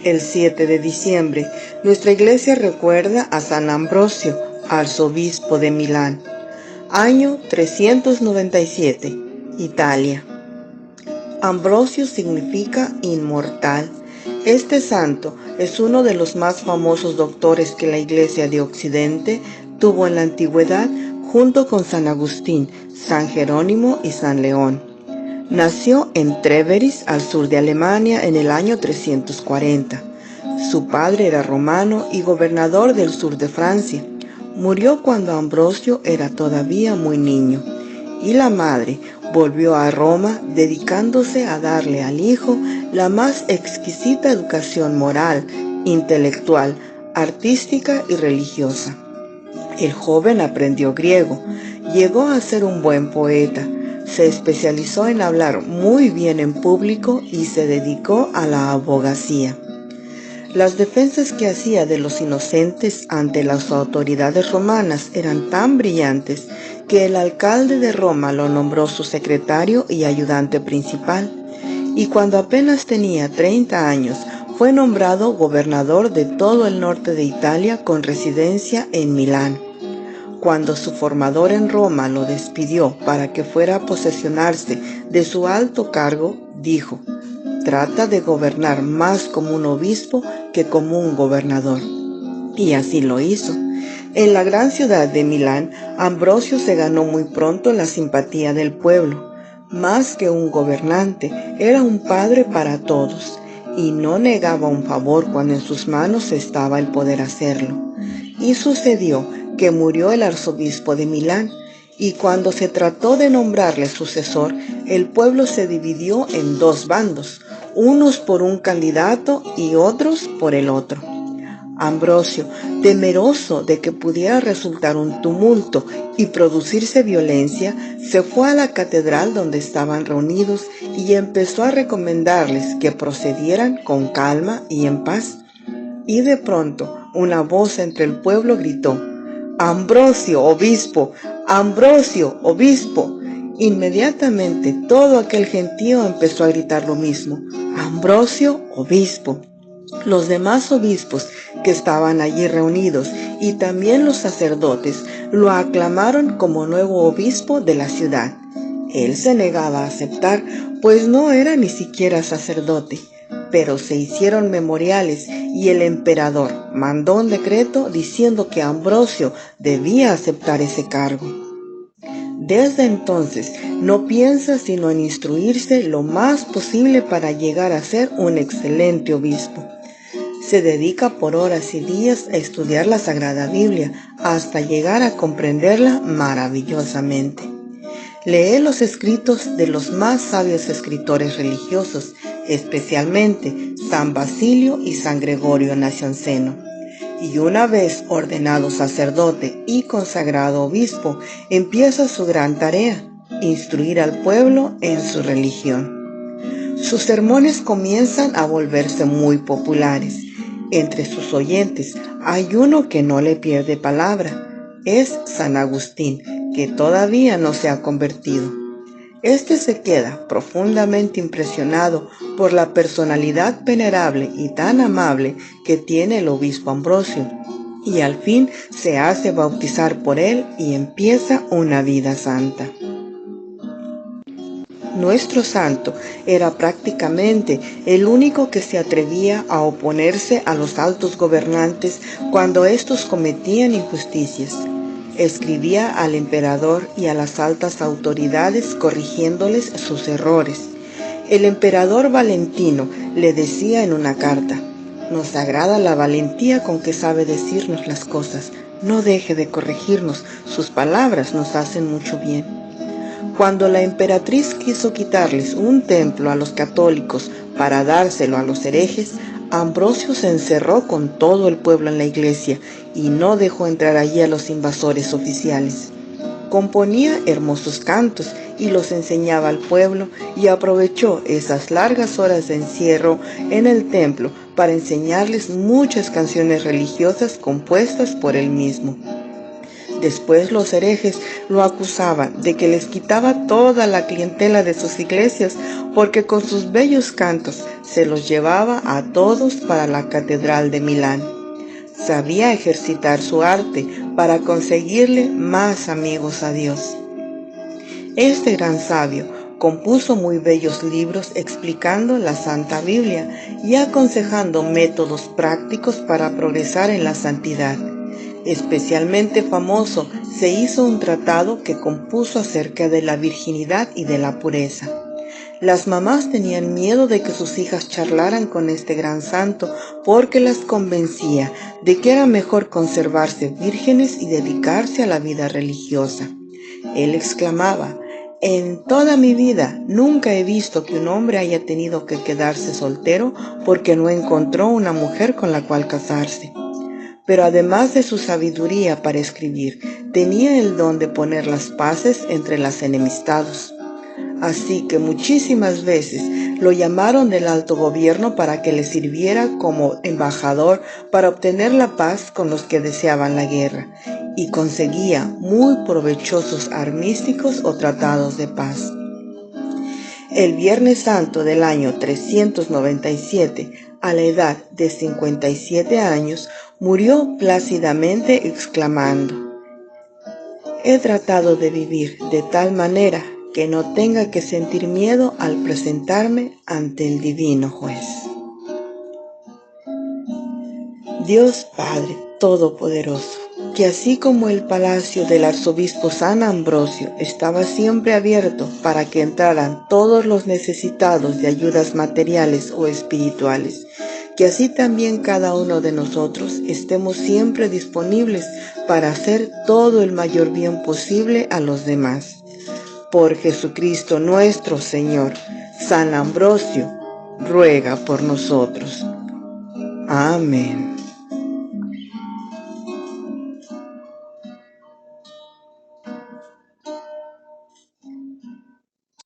El 7 de diciembre, nuestra iglesia recuerda a San Ambrosio, arzobispo de Milán. Año 397, Italia. Ambrosio significa inmortal. Este santo es uno de los más famosos doctores que la Iglesia de Occidente tuvo en la antigüedad, junto con San Agustín, San Jerónimo y San León. Nació en Treveris, al sur de Alemania, en el año 340. Su padre era romano y gobernador del sur de Francia. Murió cuando Ambrosio era todavía muy niño. Y la madre volvió a Roma, dedicándose a darle al hijo la más exquisita educación moral, intelectual, artística y religiosa. El joven aprendió griego, llegó a ser un buen poeta, se especializó en hablar muy bien en público y se dedicó a la abogacía. Las defensas que hacía de los inocentes ante las autoridades romanas eran tan brillantes que el alcalde de Roma lo nombró su secretario y ayudante principal, y cuando apenas tenía 30 años fue nombrado gobernador de todo el norte de Italia con residencia en Milán. Cuando su formador en Roma lo despidió para que fuera a posesionarse de su alto cargo, dijo: «Trata de gobernar más como un obispo que como un gobernador». Y así lo hizo. En la gran ciudad de Milán, Ambrosio se ganó muy pronto la simpatía del pueblo. Más que un gobernante, era un padre para todos, y no negaba un favor cuando en sus manos estaba el poder hacerlo. Y sucedió que murió el arzobispo de Milán, y cuando se trató de nombrarle sucesor, el pueblo se dividió en dos bandos, unos por un candidato y otros por el otro. Ambrosio, temeroso de que pudiera resultar un tumulto y producirse violencia, se fue a la catedral donde estaban reunidos y empezó a recomendarles que procedieran con calma y en paz. Y de pronto una voz entre el pueblo gritó: «Ambrosio, obispo, Ambrosio, obispo». Inmediatamente todo aquel gentío empezó a gritar lo mismo: «Ambrosio, obispo». Los demás obispos que estaban allí reunidos y también los sacerdotes lo aclamaron como nuevo obispo de la ciudad. Él se negaba a aceptar, pues no era ni siquiera sacerdote, pero se hicieron memoriales y el emperador mandó un decreto diciendo que Ambrosio debía aceptar ese cargo. Desde entonces no piensa sino en instruirse lo más posible para llegar a ser un excelente obispo. Se dedica por horas y días a estudiar la Sagrada Biblia hasta llegar a comprenderla maravillosamente. Lee los escritos de los más sabios escritores religiosos, especialmente San Basilio y San Gregorio Nacianceno. Y una vez ordenado sacerdote y consagrado obispo, empieza su gran tarea: instruir al pueblo en su religión. Sus sermones comienzan a volverse muy populares. Entre sus oyentes hay uno que no le pierde palabra. Es San Agustín, que todavía no se ha convertido. Este se queda profundamente impresionado por la personalidad venerable y tan amable que tiene el obispo Ambrosio, y al fin se hace bautizar por él y empieza una vida santa. Nuestro santo era prácticamente el único que se atrevía a oponerse a los altos gobernantes cuando éstos cometían injusticias. Escribía al emperador y a las altas autoridades corrigiéndoles sus errores. El emperador Valentino le decía en una carta: «Nos agrada la valentía con que sabe decirnos las cosas. No deje de corregirnos, sus palabras nos hacen mucho bien». Cuando la emperatriz quiso quitarles un templo a los católicos para dárselo a los herejes, Ambrosio se encerró con todo el pueblo en la iglesia y no dejó entrar allí a los invasores oficiales. Componía hermosos cantos y los enseñaba al pueblo, y aprovechó esas largas horas de encierro en el templo para enseñarles muchas canciones religiosas compuestas por él mismo. Después los herejes lo acusaban de que les quitaba toda la clientela de sus iglesias porque con sus bellos cantos se los llevaba a todos para la catedral de Milán. Sabía ejercitar su arte para conseguirle más amigos a Dios. Este gran sabio compuso muy bellos libros explicando la Santa Biblia y aconsejando métodos prácticos para progresar en la santidad. Especialmente famoso se hizo un tratado que compuso acerca de la virginidad y de la pureza. Las mamás tenían miedo de que sus hijas charlaran con este gran santo porque las convencía de que era mejor conservarse vírgenes y dedicarse a la vida religiosa. Él exclamaba: «En toda mi vida nunca he visto que un hombre haya tenido que quedarse soltero porque no encontró una mujer con la cual casarse». Pero además de su sabiduría para escribir, tenía el don de poner las paces entre las enemistados. Así que muchísimas veces lo llamaron del alto gobierno para que le sirviera como embajador para obtener la paz con los que deseaban la guerra, y conseguía muy provechosos armísticos o tratados de paz. El Viernes Santo del año 397, a la edad de 57 años, murió plácidamente exclamando: «He tratado de vivir de tal manera que no tenga que sentir miedo al presentarme ante el divino juez». Dios Padre Todopoderoso, que así como el palacio del arzobispo San Ambrosio estaba siempre abierto para que entraran todos los necesitados de ayudas materiales o espirituales, que así también cada uno de nosotros estemos siempre disponibles para hacer todo el mayor bien posible a los demás. Por Jesucristo nuestro Señor. San Ambrosio, ruega por nosotros. Amén.